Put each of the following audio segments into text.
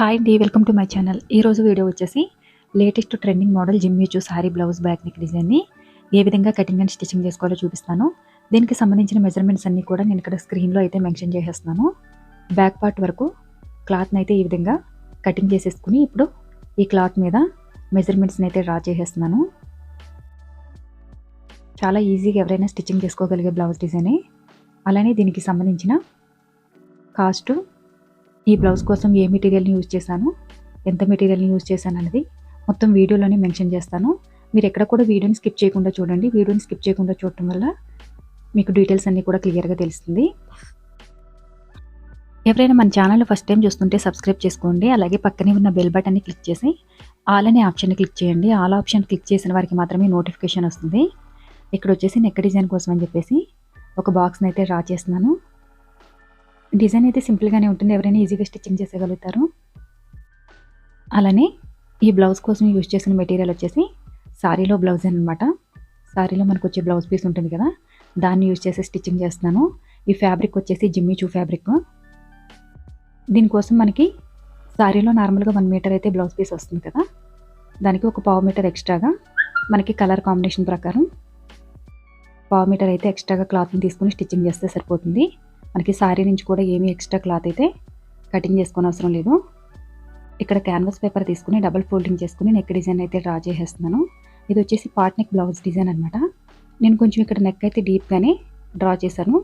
Hi అండి. Welcome to my channel. ఈరోజు video వచ్చేసి latest trending model Jimmy Choo sari blouse back neck డిజైన్ని ఏ విధంగా కటింగ్ అండ్ స్టిచ్చింగ్ చేసుకోవాలో చూపిస్తాను. దీనికి సంబంధించిన మెజర్మెంట్స్ అన్నీ కూడా నేను ఇక్కడ స్క్రీన్లో అయితే మెన్షన్ చేసేస్తున్నాను. బ్యాక్ పార్ట్ వరకు క్లాత్ని అయితే ఈ విధంగా కటింగ్ చేసేసుకుని ఇప్పుడు ఈ క్లాత్ మీద మెజర్మెంట్స్ని అయితే డ్రా చేసేస్తున్నాను. చాలా ఈజీగా ఎవరైనా స్టిచ్చింగ్ చేసుకోగలిగే బ్లౌజ్ డిజైనే. అలానే దీనికి సంబంధించిన కాస్ట్, ఈ బ్లౌజ్ కోసం ఏ మెటీరియల్ని యూజ్ చేశాను, ఎంత మెటీరియల్ని యూజ్ చేశాను అనేది మొత్తం వీడియోలోనే మెన్షన్ చేస్తాను. మీరు ఎక్కడ కూడా వీడియోని స్కిప్ చేయకుండా చూడండి. వీడియోని స్కిప్ చేయకుండా చూడటం వల్ల మీకు డీటెయిల్స్ అన్నీ కూడా క్లియర్గా తెలుస్తుంది. ఎవరైనా మన ఛానల్ ఫస్ట్ టైం చూస్తుంటే సబ్స్క్రైబ్ చేసుకోండి. అలాగే పక్కనే ఉన్న బెల్ బటన్ని క్లిక్ చేసి ఆల్ అనే ఆప్షన్ని క్లిక్ చేయండి. ఆల్ ఆప్షన్ క్లిక్ చేసిన వారికి మాత్రమే నోటిఫికేషన్ వస్తుంది. ఇక్కడ వచ్చేసి నెక్ డిజైన్ కోసం అని చెప్పేసి ఒక బాక్స్ని అయితే డ్రా చేస్తున్నాను. డిజైన్ అయితే సింపుల్గానే ఉంటుంది. ఎవరైనా ఈజీగా స్టిచ్చింగ్ చేసేయగలుగుతారు. అలానే ఈ బ్లౌజ్ కోసం యూజ్ చేసిన మెటీరియల్ వచ్చేసి సారీలో బ్లౌజ్ అనమాట. సారీలో మనకు వచ్చే బ్లౌజ్ పీస్ ఉంటుంది కదా, దాన్ని యూజ్ చేసి స్టిచ్చింగ్ చేస్తున్నాను. ఈ ఫ్యాబ్రిక్ వచ్చేసి జిమ్మిచూ ఫ్యాబ్రిక్. దీనికోసం మనకి సారీలో నార్మల్గా 1 మీటర్ అయితే బ్లౌజ్ పీస్ వస్తుంది కదా, దానికి ఒక 1/2 మీటర్ ఎక్స్ట్రాగా మనకి కలర్ కాంబినేషన్ ప్రకారం 1/2 మీటర్ అయితే ఎక్స్ట్రాగా క్లాత్ని తీసుకుని స్టిచ్చింగ్ చేస్తే సరిపోతుంది. మనకి సారీ నుంచి కూడా ఏమీ ఎక్స్ట్రా క్లాత్ అయితే కటింగ్ చేసుకొని అవసరం లేదు. ఇక్కడ క్యాన్వాస్ పేపర్ తీసుకుని డబుల్ ఫోల్డింగ్ చేసుకుని నెక్ డిజైన్ అయితే డ్రా చేసేస్తున్నాను. ఇది వచ్చేసి పార్ట్ నెక్ బ్లౌజ్ డిజైన్ అనమాట. నేను కొంచెం ఇక్కడ నెక్ అయితే డీప్గానే డ్రా చేశాను.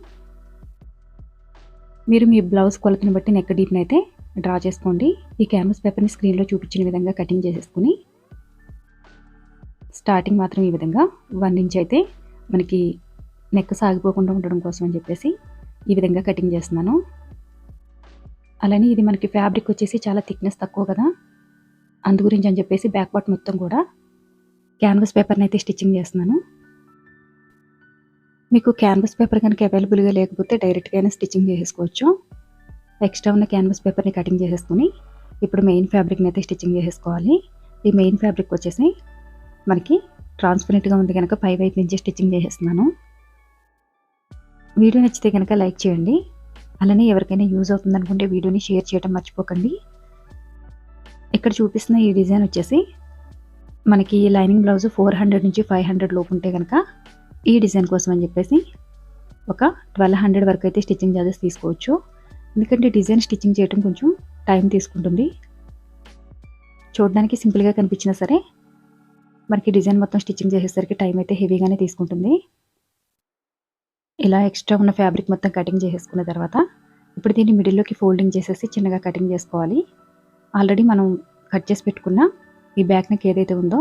మీరు మీ బ్లౌజ్ కొలతని బట్టి నెక్ డీప్ని అయితే డ్రా చేసుకోండి. ఈ క్యాన్వాస్ పేపర్ని స్క్రీన్లో చూపించిన విధంగా కటింగ్ చేసేసుకుని స్టార్టింగ్ మాత్రం ఈ విధంగా 1 ఇంచ్ అయితే మనకి నెక్ సాగిపోకుండా ఉండడం కోసం అని చెప్పేసి ఈ విధంగా కటింగ్ చేస్తున్నాను. అలానే ఇది మనకి ఫ్యాబ్రిక్ వచ్చేసి చాలా థిక్నెస్ తక్కువ కదా, అందు గురించి అని చెప్పేసి బ్యాక్ పార్ట్ మొత్తం కూడా క్యాన్వాస్ పేపర్ని అయితే స్టిచ్చింగ్ చేస్తున్నాను. మీకు క్యాన్వాస్ పేపర్ కనుక అవైలబుల్గా లేకపోతే డైరెక్ట్గానే స్టిచ్చింగ్ చేసేసుకోవచ్చు. ఎక్స్ట్రా ఉన్న క్యాన్వాస్ పేపర్ని కటింగ్ చేసేసుకుని ఇప్పుడు మెయిన్ ఫ్యాబ్రిక్ని అయితే స్టిచ్చింగ్ చేసేసుకోవాలి. ఈ మెయిన్ ఫ్యాబ్రిక్ వచ్చేసి మనకి ట్రాన్స్పరెంట్గా ఉంది కనుక పై వైపు నుంచి స్టిచ్చింగ్ చేసేస్తున్నాను. వీడియో నచ్చితే కనుక లైక్ చేయండి. అలానే ఎవరికైనా యూజ్ అవుతుంది అనుకుంటే వీడియోని షేర్ చేయడం మర్చిపోకండి. ఇక్కడ చూపిస్తున్న ఈ డిజైన్ వచ్చేసి మనకి లైనింగ్ బ్లౌజ్ 400 నుంచి 500 లోపు ఉంటే కనుక ఈ డిజైన్ కోసం అని చెప్పేసి ఒక 1200 వరకు అయితే స్టిచ్చింగ్ చార్జెస్ తీసుకోవచ్చు. ఎందుకంటే డిజైన్ స్టిచ్చింగ్ చేయడం కొంచెం టైం తీసుకుంటుంది. చూడడానికి సింపుల్గా కనిపించినా సరే మనకి డిజైన్ మొత్తం స్టిచ్చింగ్ చేసేసరికి టైం అయితే హెవీగానే తీసుకుంటుంది. ఇలా ఎక్స్ట్రా ఉన్న ఫ్యాబ్రిక్ మొత్తం కటింగ్ చేసేసుకున్న తర్వాత ఇప్పుడు దీన్ని మిడిల్లోకి ఫోల్డింగ్ చేసేసి చిన్నగా కటింగ్ చేసుకోవాలి. ఆల్రెడీ మనం కట్ చేసి పెట్టుకున్న ఈ బ్యాక్ నెక్ ఏదైతే ఉందో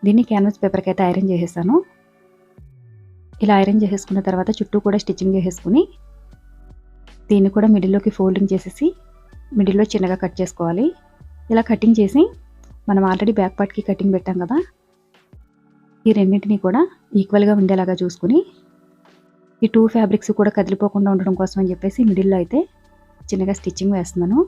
దీన్ని క్యాన్వాస్ పేపర్కి అయితే ఐరన్ చేసేసాను. ఇలా ఐరన్ చేసేసుకున్న తర్వాత చుట్టూ కూడా స్టిచ్చింగ్ చేసేసుకుని దీన్ని కూడా మిడిల్లోకి ఫోల్డింగ్ చేసేసి మిడిల్లో చిన్నగా కట్ చేసుకోవాలి. ఇలా కటింగ్ చేసి మనం ఆల్రెడీ బ్యాక్ పార్ట్కి కటింగ్ పెట్టాం కదా, ఈ రెండింటిని కూడా ఈక్వల్గా ఉండేలాగా చూసుకుని ఈ 2 ఫ్యాబ్రిక్స్ కూడా కదిలిపోకుండా ఉండడం కోసం అని చెప్పేసి మిడిల్లో అయితే చిన్నగా స్టిచ్చింగ్ వేస్తున్నాను.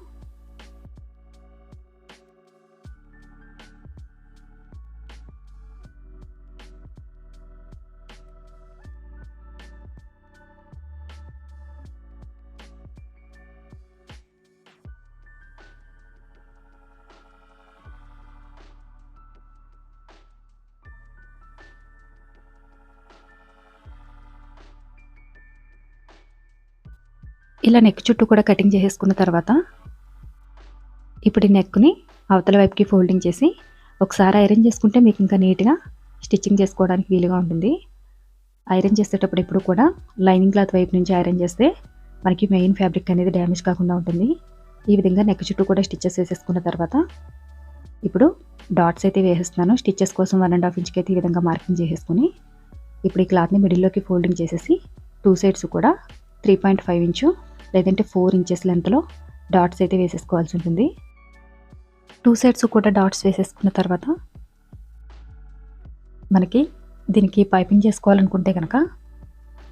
ఇలా నెక్ చుట్టూ కూడా కటింగ్ చేసేసుకున్న తర్వాత ఇప్పుడు ఈ నెక్ని అవతల వైపుకి ఫోల్డింగ్ చేసి ఒకసారి ఐరన్ చేసుకుంటే మీకు ఇంకా నీట్గా స్టిచ్చింగ్ చేసుకోవడానికి వీలుగా ఉంటుంది. ఐరన్ చేసేటప్పుడు ఇప్పుడు కూడా లైనింగ్ క్లాత్ వైపు నుంచి ఐరన్ చేస్తే మనకి మెయిన్ ఫ్యాబ్రిక్ అనేది డ్యామేజ్ కాకుండా ఉంటుంది. ఈ విధంగా నెక్ చుట్టూ కూడా స్టిచ్చెస్ వేసేసుకున్న తర్వాత ఇప్పుడు డాట్స్ అయితే వేసేస్తున్నాను. స్టిచ్చెస్ కోసం 1.5 ఇంచ్కి అయితే ఈ విధంగా మార్కింగ్ చేసేసుకుని ఇప్పుడు ఈ క్లాత్ని మిడిల్లోకి ఫోల్డింగ్ చేసేసి 2 సైడ్స్ కూడా 3.5 ఇంచు లేదంటే 4 ఇంచెస్ లెంత్లో డాట్స్ అయితే వేసేసుకోవాల్సి ఉంటుంది. 2 సైడ్స్ కూడా డాట్స్ వేసేసుకున్న తర్వాత మనకి దీనికి పైపింగ్ చేసుకోవాలనుకుంటే కనుక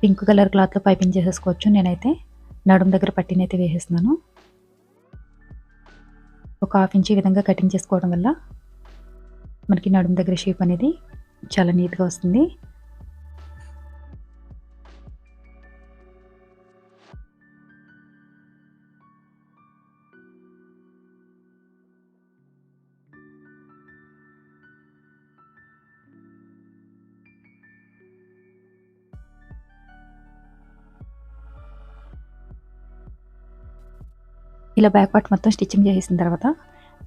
పింక్ కలర్ క్లాత్లో పైపింగ్ చేసేసుకోవచ్చు. నేనైతే నడుం దగ్గర పట్టినైతే వేసేస్తున్నాను. ఒక 1/2 ఇంచ్ విధంగా కటింగ్ చేసుకోవడం వల్ల మనకి నడుం దగ్గర షేప్ అనేది చాలా నీట్గా వస్తుంది. ఇలా బ్యాక్ పార్ట్ మొత్తం స్టిచ్చింగ్ చేసేసిన తర్వాత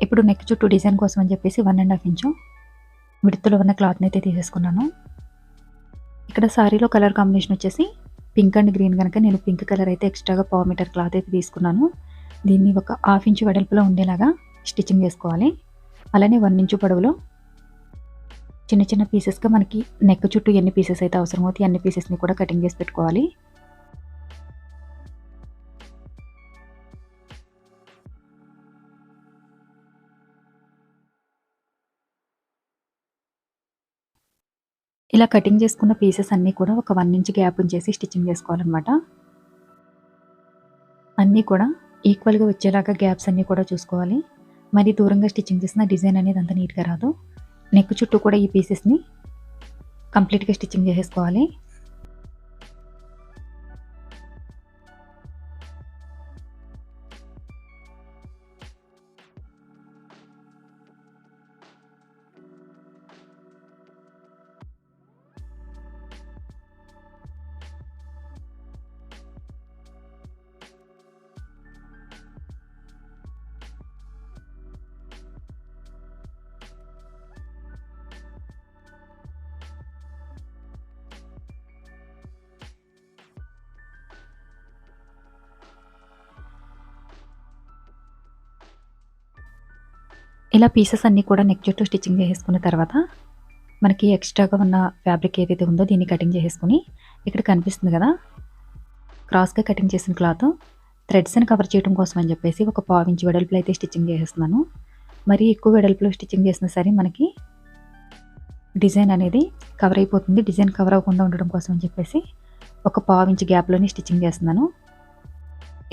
ఇప్పుడు నెక్ చుట్టూ డిజైన్ కోసం అని చెప్పేసి 1.5 ఇంచు విడ్త్లో ఉన్న క్లాత్ని అయితే తీసేసుకున్నాను. ఇక్కడ సారీలో కలర్ కాంబినేషన్ వచ్చేసి పింక్ అండ్ గ్రీన్ కనుక నేను పింక్ కలర్ అయితే ఎక్స్ట్రాగా 1/4 మీటర్ క్లాత్ అయితే తీసుకున్నాను. దీన్ని ఒక 1/2 ఇంచు వెడల్పులో ఉండేలాగా స్టిచ్చింగ్ చేసుకోవాలి. అలానే 1 ఇంచు పొడవులో చిన్న చిన్న పీసెస్గా మనకి నెక్ చుట్టూ ఎన్ని పీసెస్ అయితే అవసరమవుతాయి అన్ని పీసెస్ని కూడా కటింగ్ చేసి పెట్టుకోవాలి. ఇలా కటింగ్ చేసుకున్న పీసెస్ అన్నీ కూడా ఒక 1 ఇంచ్ గ్యాప్ ఉంచేసి స్టిచ్చింగ్ చేసుకోవాలన్నమాట. అన్నీ కూడా ఈక్వల్గా వచ్చేలాగా గ్యాప్స్ అన్నీ కూడా చూసుకోవాలి. మరి దూరంగా స్టిచ్చింగ్ చేసిన డిజైన్ అనేది అంత నీట్గా రాదు. నెక్ చుట్టూ కూడా ఈ పీసెస్ని కంప్లీట్గా స్టిచ్చింగ్ చేసేసుకోవాలి. ఇలా పీసెస్ అన్నీ కూడా నెక్ చుట్టూ స్టిచ్చింగ్ చేసేసుకున్న తర్వాత మనకి ఎక్స్ట్రాగా ఉన్న ఫ్యాబ్రిక్ ఏదైతే ఉందో దీన్ని కటింగ్ చేసేసుకుని ఇక్కడ కనిపిస్తుంది కదా క్రాస్గా కటింగ్ చేసిన క్లాత్ థ్రెడ్స్ని కవర్ చేయడం కోసం అని చెప్పేసి ఒక 1/4 ఇంచ్ వెడల్పులో అయితే స్టిచ్చింగ్ చేసేస్తున్నాను. మరి ఎక్కువ వెడల్పులో స్టిచ్చింగ్ చేసినా సరే మనకి డిజైన్ అనేది కవర్ అయిపోతుంది. డిజైన్ కవర్ అవ్వకుండా ఉండడం కోసం అని చెప్పేసి ఒక 1/4 ఇంచ్ గ్యాప్లోనే స్టిచ్చింగ్ చేస్తున్నాను.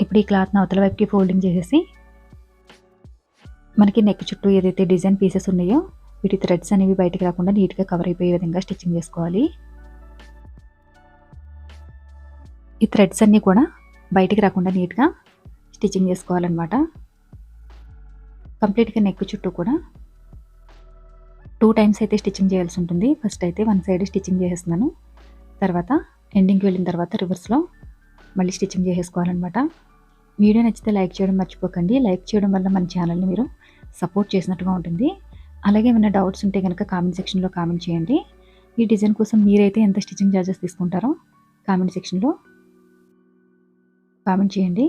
ఇప్పుడు ఈ క్లాత్ని అవతల వైపుకి ఫోల్డింగ్ చేసేసి మనకి నెక్ చుట్టూ ఏదైతే డిజైన్ పీసెస్ ఉన్నాయో వీటి థ్రెడ్స్ అనేవి బయటికి రాకుండా నీట్గా కవర్ అయిపోయే విధంగా స్టిచ్చింగ్ చేసుకోవాలి. ఈ థ్రెడ్స్ అన్నీ కూడా బయటికి రాకుండా నీట్గా స్టిచ్చింగ్ చేసుకోవాలన్నమాట. కంప్లీట్గా నెక్ చుట్టూ కూడా 2 టైమ్స్ అయితే స్టిచ్చింగ్ చేయాల్సి ఉంటుంది. ఫస్ట్ అయితే 1 సైడ్ స్టిచ్చింగ్ చేసేస్తున్నాను. తర్వాత ఎండింగ్కి వెళ్ళిన తర్వాత రివర్స్లో మళ్ళీ స్టిచ్చింగ్ చేసేసుకోవాలన్నమాట. వీడియో నచ్చితే లైక్ చేయడం మర్చిపోకండి. లైక్ చేయడం వల్ల మన ఛానల్ని మీరు సపోర్ట్ చేసినట్టుగా ఉంటుంది. అలాగే ఏమైనా డౌట్స్ ఉంటే కనుక కామెంట్ సెక్షన్లో కామెంట్ చేయండి. ఈ డిజైన్ కోసం మీరైతే ఎంత స్టిచ్చింగ్ చార్జెస్ తీసుకుంటారో కామెంట్ సెక్షన్లో కామెంట్ చేయండి.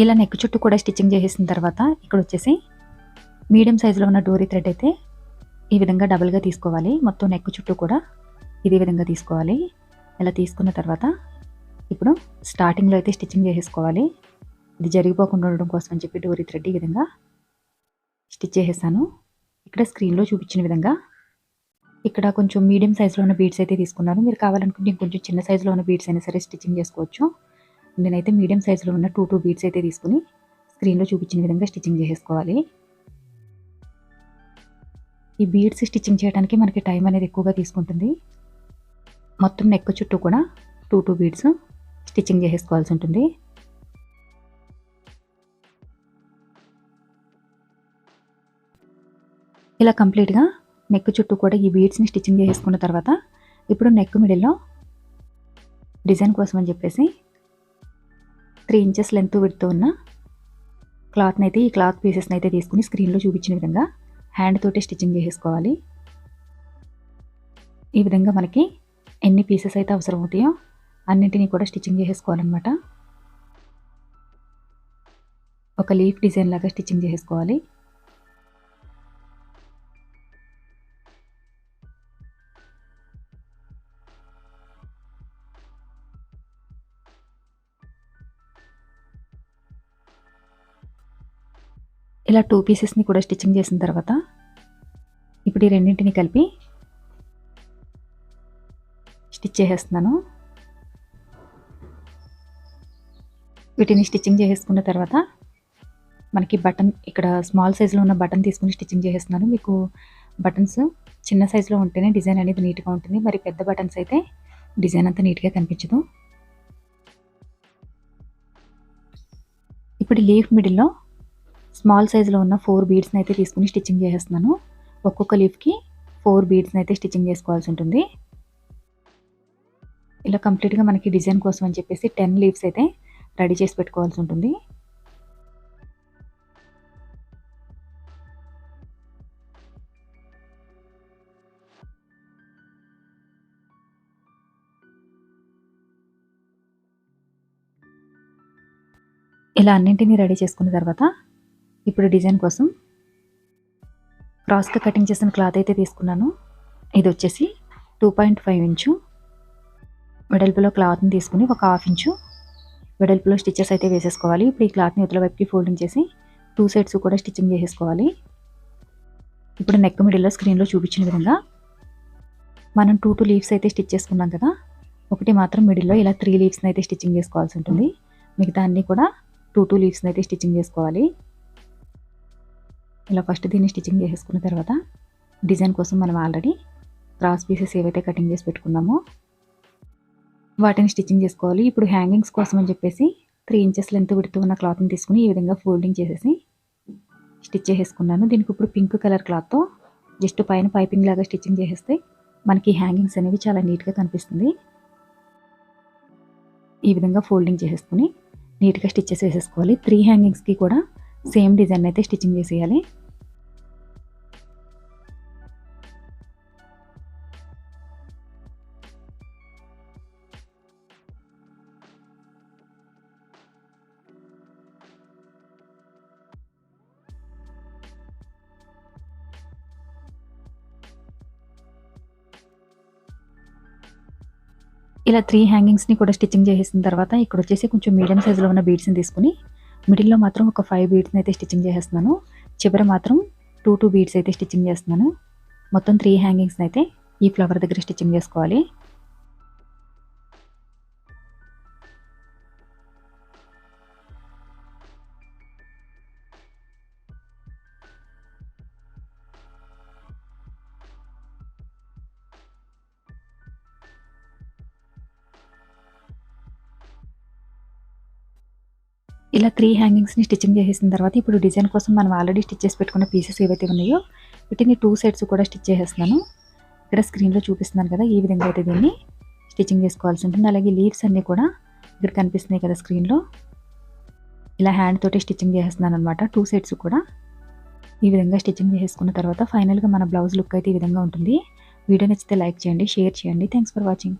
ఇలా నెక్ చుట్టూ కూడా స్టిచ్చింగ్ చేసేసిన తర్వాత ఇక్కడ వచ్చేసి మీడియం సైజులో ఉన్న డోరీ థ్రెడ్ అయితే ఈ విధంగా డబుల్గా తీసుకోవాలి. మొత్తం నెక్ చుట్టూ కూడా ఇదే విధంగా తీసుకోవాలి. ఇలా తీసుకున్న తర్వాత ఇప్పుడు స్టార్టింగ్లో అయితే స్టిచ్చింగ్ చేసేసుకోవాలి. ఇది జరిగిపోకుండా ఉండడం కోసం అని చెప్పి డోరీ థ్రెడ్ ఈ విధంగా స్టిచ్ చేసేసాను. ఇక్కడ స్క్రీన్లో చూపించిన విధంగా ఇక్కడ కొంచెం మీడియం సైజులో ఉన్న బీడ్స్ అయితే తీసుకున్నాను. మీరు కావాలనుకుంటే ఇంకొంచెం చిన్న సైజులో ఉన్న బీడ్స్ అయినా సరే స్టిచ్చింగ్ చేసుకోవచ్చు. నేనైతే మీడియం సైజులో ఉన్న 2 బీడ్స్ అయితే తీసుకుని స్క్రీన్లో చూపించిన విధంగా స్టిచ్చింగ్ చేసేసుకోవాలి. ఈ బీడ్స్ స్టిచ్చింగ్ చేయడానికి మనకి టైం అనేది ఎక్కువగా తీసుకుంటుంది. మొత్తం నెక్ చుట్టూ కూడా 2 బీడ్స్ స్టిచ్చింగ్ చేసేసుకోవాల్సి ఉంటుంది. ఇలా కంప్లీట్గా నెక్ చుట్టూ కూడా ఈ బీడ్స్ని స్టిచ్చింగ్ చేసేసుకున్న తర్వాత ఇప్పుడు నెక్ మిడిల్లో డిజైన్ కోసం అని చెప్పేసి 3 ఇంచెస్ లెంత్ విడ్త్ ఉన్న క్లాత్ని అయితే ఈ క్లాత్ పీసెస్ని అయితే తీసుకుని స్క్రీన్లో చూపించిన విధంగా హ్యాండ్ తోటి స్టిచ్చింగ్ చేసేసుకోవాలి. ఈ విధంగా మనకి ఎన్ని పీసెస్ అయితే అవసరం అవుతాయో అన్నింటినీ కూడా స్టిచ్చింగ్ చేసేసుకోవాలన్నమాట. ఒక లీఫ్ డిజైన్ లాగా స్టిచ్చింగ్ చేసేసుకోవాలి. ఇలా 2 పీసెస్ని కూడా స్టిచ్చింగ్ చేసిన తర్వాత ఇప్పుడు ఈ రెండింటిని కలిపి స్టిచ్ చేసేస్తున్నాను. వీటిని స్టిచ్చింగ్ చేసేసుకున్న తర్వాత మనకి బటన్ ఇక్కడ స్మాల్ సైజ్‌లో ఉన్న బటన్ తీసుకొని స్టిచ్చింగ్ చేసేస్తున్నాను. మీకు బటన్స్ చిన్న సైజ్‌లో ఉంటేనే డిజైన్ అనేది నీట్‌గా ఉంటుంది. మరి పెద్ద బటన్స్ అయితే డిజైన్ అంతా నీట్‌గా కనిపించదు. ఇప్పుడు లీఫ్ మిడిల్‌లో స్మాల్ సైజ్‌లో ఉన్న 4 బీడ్స్‌ని అయితే తీసుకొని స్టిచ్చింగ్ చేసేస్తున్నాను. ఒక్కొక్క లీఫ్‌కి 4 బీడ్స్‌ని అయితే స్టిచ్చింగ్ చేసుకోవాల్సి ఉంటుంది. ఇలా కంప్లీట్‌గా మనకి డిజైన్ కోసం అని చెప్పేసి 10 లీవ్స్ అయితే రెడీ చేసి పెట్టుకోవాల్సి ఉంటుంది. ఇలా అన్నింటిని రెడీ చేసుకున్న తర్వాత ఇప్పుడు డిజైన్ కోసం క్రాస్‌గా కటింగ్ చేసిన క్లాత్ అయితే తీసుకున్నాను. ఇది వచ్చేసి 2.5 ఇంచు వెడల్పులో క్లాత్‌ని తీసుకొని ఒక హాఫ్ ఇంచు వెడల్పులో స్టిచెస్ అయితే వేసేసుకోవాలి. ఇప్పుడు ఈ క్లాత్‌ని ఇవతల వైపుకి ఫోల్డింగ్ చేసి 2 సైడ్స్ కూడా స్టిచ్చింగ్ చేసేసుకోవాలి. ఇప్పుడు నెక్ మిడిల్‌లో స్క్రీన్‌లో చూపించిన విధంగా మనం 2 లీవ్స్ అయితే స్టిచ్ చేసుకున్నాం కదా! ఒకటి మాత్రం మిడిల్‌లో ఇలా 3 లీవ్స్‌ని అయితే స్టిచ్చింగ్ చేసుకోవాల్సి ఉంటుంది. మిగతా అన్నీ కూడా 2 లీవ్స్‌ని అయితే స్టిచ్చింగ్ చేసుకోవాలి. ఇలా ఫస్ట్ దీన్ని స్టిచ్చింగ్ చేసేసుకున్న తర్వాత డిజైన్ కోసం మనం ఆల్రెడీ క్రాస్ పీసెస్ ఏవైతే కటింగ్ చేసి పెట్టుకున్నామో వాటిని స్టిచ్చింగ్ చేసుకోవాలి. ఇప్పుడు హ్యాంగింగ్స్ కోసం అని చెప్పేసి 3 ఇంచెస్ లెంత్ విడ్త్ ఉన్న క్లాత్‌ని తీసుకొని ఈ విధంగా ఫోల్డింగ్ చేసేసి స్టిచ్ చేసేసుకున్నాను. దీనికి ఇప్పుడు పింక్ కలర్ క్లాత్‌తో జస్ట్ పైన పైపింగ్ లాగా స్టిచ్చింగ్ చేసేస్తే మనకి హ్యాంగింగ్స్ అనేవి చాలా నీట్‌గా కనిపిస్తుంది. ఈ విధంగా ఫోల్డింగ్ చేసేసుకొని నీట్‌గా స్టిచెస్ వేసేసుకోవాలి. 3 హ్యాంగింగ్స్‌కి కూడా సేమ్ డిజైన్ అయితే స్టిచ్చింగ్ చేసేయాలి. ఇలా 3 హ్యాంగింగ్స్‌ని కూడా స్టిచ్చింగ్ చేసేసిన తర్వాత ఇక్కడొచ్చేసి కొంచెం మీడియం సైజ్‌లో ఉన్న బీడ్స్‌ని తీసుకొని మిడిల్‌లో మాత్రం ఒక 5 బీడ్స్‌ని అయితే స్టిచ్చింగ్ చేసేస్తున్నాను. చివర మాత్రం 2 బీడ్స్ అయితే స్టిచ్చింగ్ చేస్తున్నాను. మొత్తం 3 హ్యాంగింగ్స్‌ని అయితే ఈ ఫ్లవర్ దగ్గర స్టిచ్చింగ్ చేసుకోవాలి. ఇలా 3 హ్యాంగింగ్స్‌ని స్టిచ్చింగ్ చేసేసిన తర్వాత ఇప్పుడు డిజైన్ కోసం మనం ఆల్రెడీ స్టిచ్ చేసి పెట్టుకున్న పీసెస్ ఏవైతే ఉన్నాయో వీటిని 2 సైడ్స్ కూడా స్టిచ్ చేసేస్తున్నాను. ఇక్కడ స్క్రీన్‌లో చూపిస్తున్నాను కదా! ఈ విధంగా అయితే దీన్ని స్టిచ్చింగ్ చేసుకోవాల్సి ఉంటుంది. అలాగే లీవ్స్ అన్నీ కూడా ఇక్కడ కనిపిస్తున్నాయి కదా స్క్రీన్‌లో. ఇలా హ్యాండ్ తోటి స్టిచ్చింగ్ చేసేస్తున్నాననమాట 2 సైడ్స్ కూడా. ఈ విధంగా స్టిచ్చింగ్ చేసేసుకున్న తర్వాత ఫైనల్‌గా మన బ్లౌజ్ లుక్ అయితే ఈ విధంగా ఉంటుంది. వీడియో నచ్చితే లైక్ చేయండి, షేర్ చేయండి. Thanks for watching.